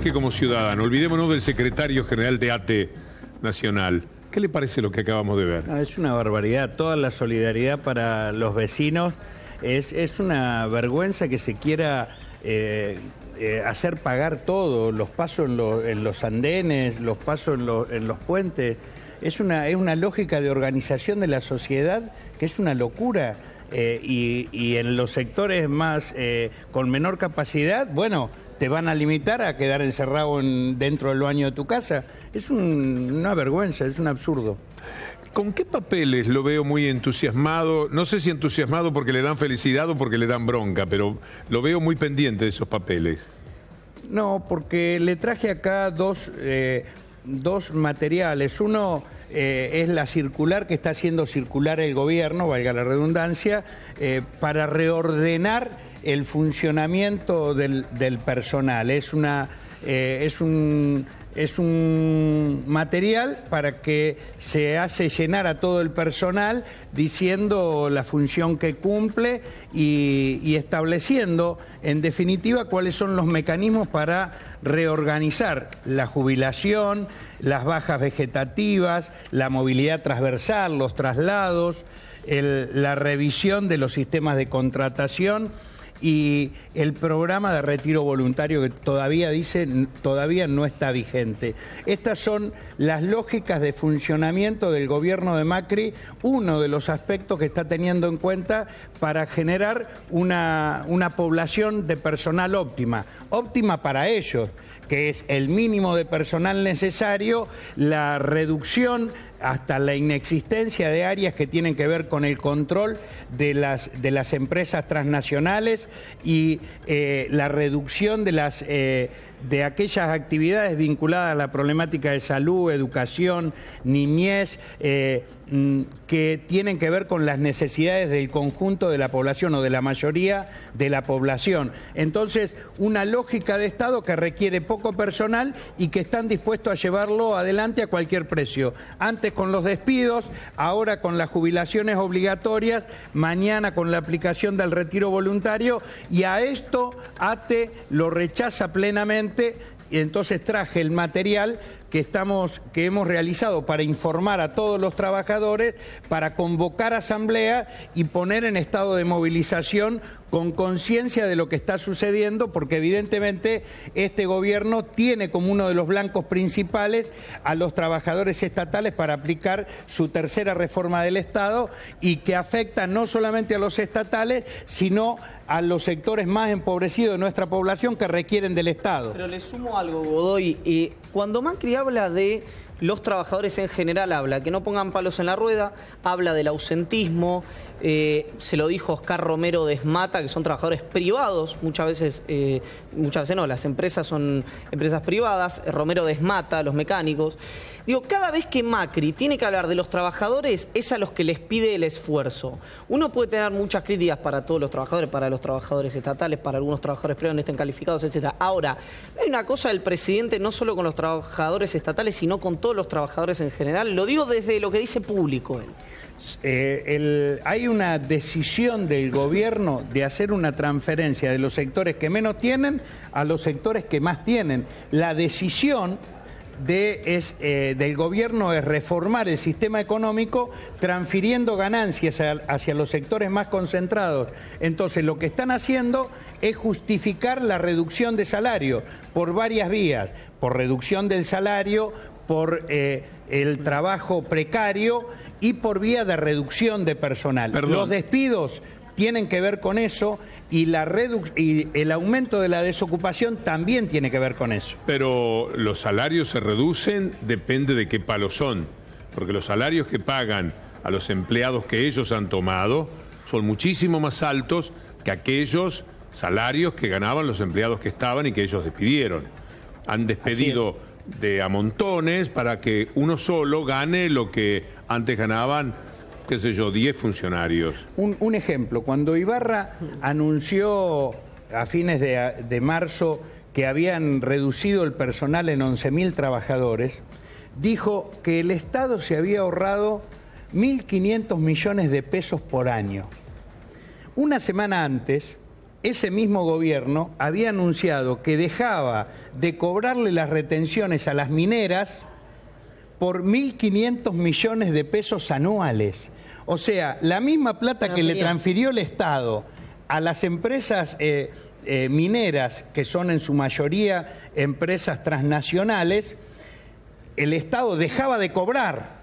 Vázquez como ciudadano, olvidémonos del secretario general de ATE Nacional. ¿Qué le parece lo que acabamos de ver? Es una barbaridad, toda la solidaridad para los vecinos. Es una vergüenza que se quiera hacer pagar todo, los pasos en los andenes, los pasos en los puentes. Es una lógica de organización de la sociedad que es una locura. Y en los sectores más con menor capacidad, bueno, te van a limitar a quedar encerrado dentro del baño de tu casa. Es una vergüenza, es un absurdo. ¿Con qué papeles lo veo muy entusiasmado? No sé si entusiasmado porque le dan felicidad o porque le dan bronca, pero lo veo muy pendiente de esos papeles. No, porque le traje acá dos materiales. Uno es la circular que está haciendo circular el gobierno, valga la redundancia, para reordenar el funcionamiento del personal. Es un material para que se hace llenar a todo el personal diciendo la función que cumple y estableciendo en definitiva cuáles son los mecanismos para reorganizar la jubilación, las bajas vegetativas, la movilidad transversal, los traslados, la revisión de los sistemas de contratación y el programa de retiro voluntario que todavía no está vigente. Estas son las lógicas de funcionamiento del gobierno de Macri, uno de los aspectos que está teniendo en cuenta para generar una población de personal óptima para ellos, que es el mínimo de personal necesario, la reducción hasta la inexistencia de áreas que tienen que ver con el control de las empresas transnacionales y la reducción de aquellas actividades vinculadas a la problemática de salud, educación, niñez, que tienen que ver con las necesidades del conjunto de la población o de la mayoría de la población. Entonces, una lógica de Estado que requiere poco personal y que están dispuestos a llevarlo adelante a cualquier precio. Antes con los despidos, ahora con las jubilaciones obligatorias, mañana con la aplicación del retiro voluntario, y a esto ATE lo rechaza plenamente. Y entonces traje el material que hemos realizado para informar a todos los trabajadores, para convocar asamblea y poner en estado de movilización con conciencia de lo que está sucediendo, porque evidentemente este gobierno tiene como uno de los blancos principales a los trabajadores estatales para aplicar su tercera reforma del Estado y que afecta no solamente a los estatales, sino a los sectores más empobrecidos de nuestra población que requieren del Estado. Pero le sumo algo, Godoy. Cuando Macri habla de los trabajadores en general, habla que no pongan palos en la rueda, habla del ausentismo, se lo dijo Oscar Romero de Esmata, que son trabajadores privados, muchas veces no, las empresas son empresas privadas, Romero de Esmata, los mecánicos. Digo, cada vez que Macri tiene que hablar de los trabajadores, es a los que les pide el esfuerzo. Uno puede tener muchas críticas para todos los trabajadores, para los trabajadores estatales, para algunos trabajadores privados no estén calificados, etc. Ahora, hay una cosa del presidente no solo con los trabajadores estatales, sino con todos los trabajadores en general. Lo digo desde lo que dice público él. Hay una decisión del gobierno de hacer una transferencia de los sectores que menos tienen a los sectores que más tienen. La decisión del gobierno es reformar el sistema económico transfiriendo ganancias hacia los sectores más concentrados. Entonces lo que están haciendo es justificar la reducción de salario por varias vías, por reducción del salario, por el trabajo precario y por vía de reducción de personal. Perdón. Los despidos tienen que ver con eso y el aumento de la desocupación también tiene que ver con eso. Pero los salarios se reducen, depende de qué palo son, porque los salarios que pagan a los empleados que ellos han tomado son muchísimo más altos que aquellos salarios que ganaban los empleados que estaban y que ellos despidieron. Han despedido a montones para que uno solo gane lo que antes ganaban, qué sé yo, 10 funcionarios. Un ejemplo, cuando Ibarra anunció a fines de marzo que habían reducido el personal en 11.000 trabajadores, dijo que el Estado se había ahorrado 1.500 millones de pesos por año. Una semana antes, ese mismo gobierno había anunciado que dejaba de cobrarle las retenciones a las mineras por 1.500 millones de pesos anuales. O sea, la misma plata que le transfirió el Estado a las empresas mineras, que son en su mayoría empresas transnacionales, el Estado dejaba de cobrar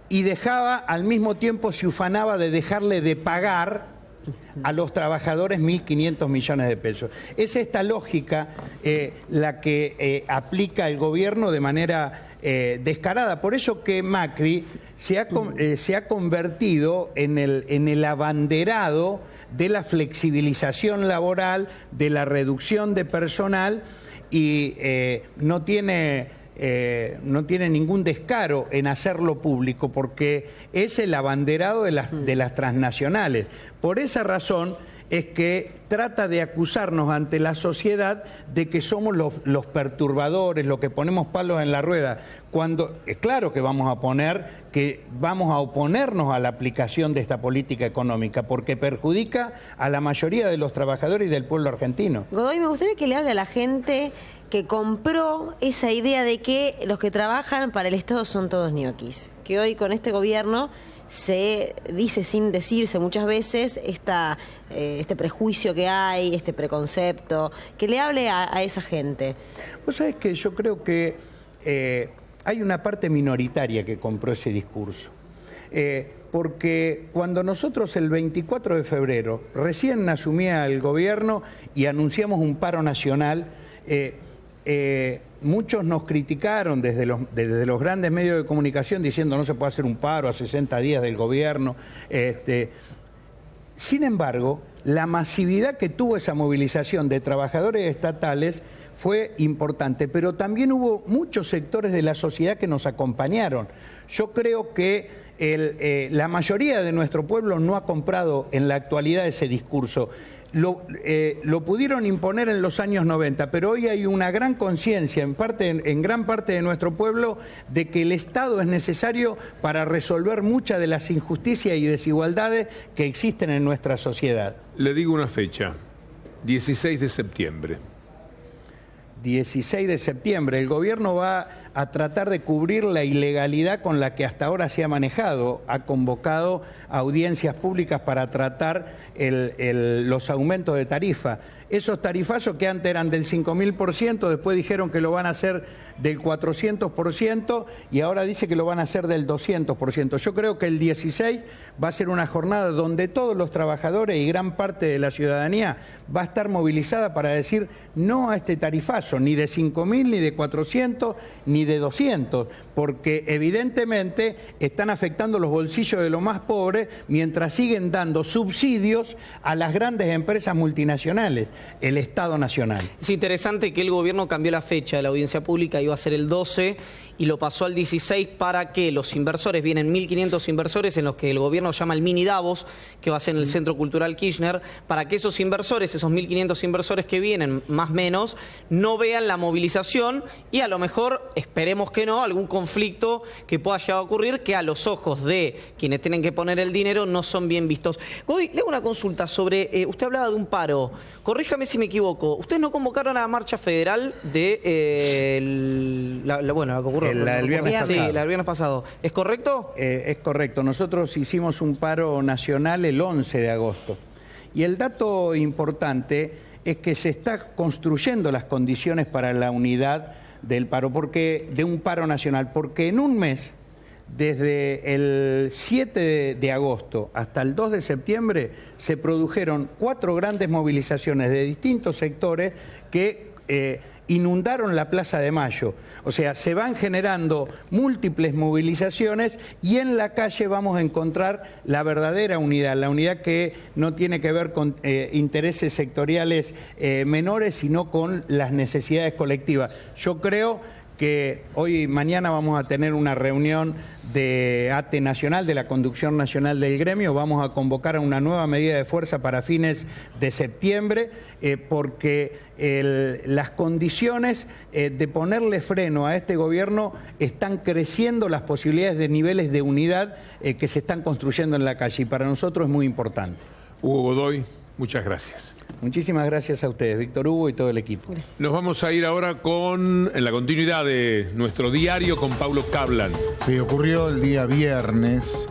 y dejaba, al mismo tiempo se ufanaba de dejarle de pagar a los trabajadores 1.500 millones de pesos. Es esta lógica la que aplica el gobierno de manera descarada. Por eso que Macri se ha convertido en el abanderado de la flexibilización laboral, de la reducción de personal, y no tiene ningún descaro en hacerlo público, porque es el abanderado de las transnacionales. Por esa razón es que trata de acusarnos ante la sociedad de que somos los perturbadores, los que ponemos palos en la rueda, cuando es claro que vamos a oponernos a la aplicación de esta política económica, porque perjudica a la mayoría de los trabajadores y del pueblo argentino. Godoy, me gustaría que le hable a la gente que compró esa idea de que los que trabajan para el Estado son todos ñoquis, que hoy con este gobierno se dice sin decirse muchas veces este prejuicio que hay, este preconcepto, que le hable a esa gente. Vos sabés que yo creo que hay una parte minoritaria que compró ese discurso. Porque cuando nosotros el 24 de febrero recién asumía el gobierno y anunciamos un paro nacional, muchos nos criticaron desde los grandes medios de comunicación diciendo no se puede hacer un paro a 60 días del gobierno. Sin embargo, la masividad que tuvo esa movilización de trabajadores estatales fue importante, pero también hubo muchos sectores de la sociedad que nos acompañaron. Yo creo que la mayoría de nuestro pueblo no ha comprado en la actualidad ese discurso. Lo pudieron imponer en los años 90, pero hoy hay una gran conciencia en gran parte de nuestro pueblo de que el Estado es necesario para resolver muchas de las injusticias y desigualdades que existen en nuestra sociedad. Le digo una fecha, 16 de septiembre. 16 de septiembre, el gobierno va a tratar de cubrir la ilegalidad con la que hasta ahora se ha manejado. Ha convocado audiencias públicas para tratar los aumentos de tarifa. Esos tarifazos que antes eran del 5.000%, después dijeron que lo van a hacer del 400% y ahora dice que lo van a hacer del 200%. Yo creo que el 16 va a ser una jornada donde todos los trabajadores y gran parte de la ciudadanía va a estar movilizada para decir no a este tarifazo, ni de 5.000, ni de 400, ni de 200, porque evidentemente están afectando los bolsillos de los más pobres mientras siguen dando subsidios a las grandes empresas multinacionales, el Estado Nacional. Es interesante que el gobierno cambió la fecha de la audiencia pública, iba a ser el 12 y lo pasó al 16 para que los inversores, vienen 1.500 inversores en los que el gobierno llama el mini Davos, que va a ser en el Centro Cultural Kirchner, para que esos inversores, esos 1.500 inversores que vienen, más o menos, no vean la movilización y a lo mejor, esperemos que no, algún conflicto que pueda llegar a ocurrir que a los ojos de quienes tienen que poner el dinero no son bien vistos. Godoy, le hago una consulta sobre, usted hablaba de un paro, corríjame si me equivoco, ¿ustedes no convocaron a la marcha federal de la que ocurrió? El viernes pasado. Sí, el viernes pasado. ¿Es correcto? Es correcto. Nosotros hicimos un paro nacional el 11 de agosto. Y el dato importante es que se está construyendo las condiciones para la unidad del paro, de un paro nacional, porque en un mes, desde el 7 de agosto hasta el 2 de septiembre, se produjeron 4 grandes movilizaciones de distintos sectores que inundaron la Plaza de Mayo. O sea, se van generando múltiples movilizaciones y en la calle vamos a encontrar la verdadera unidad, la unidad que no tiene que ver con intereses sectoriales menores, sino con las necesidades colectivas. Yo creo que hoy y mañana vamos a tener una reunión de ATE Nacional, de la Conducción Nacional del Gremio. Vamos a convocar a una nueva medida de fuerza para fines de septiembre, porque las condiciones de ponerle freno a este gobierno están creciendo las posibilidades de niveles de unidad que se están construyendo en la calle, y para nosotros es muy importante. Hugo Godoy, muchas gracias. Muchísimas gracias a ustedes, Víctor Hugo y todo el equipo. Nos vamos a ir ahora en la continuidad de nuestro diario con Paulo Cablan. Sí, ocurrió el día viernes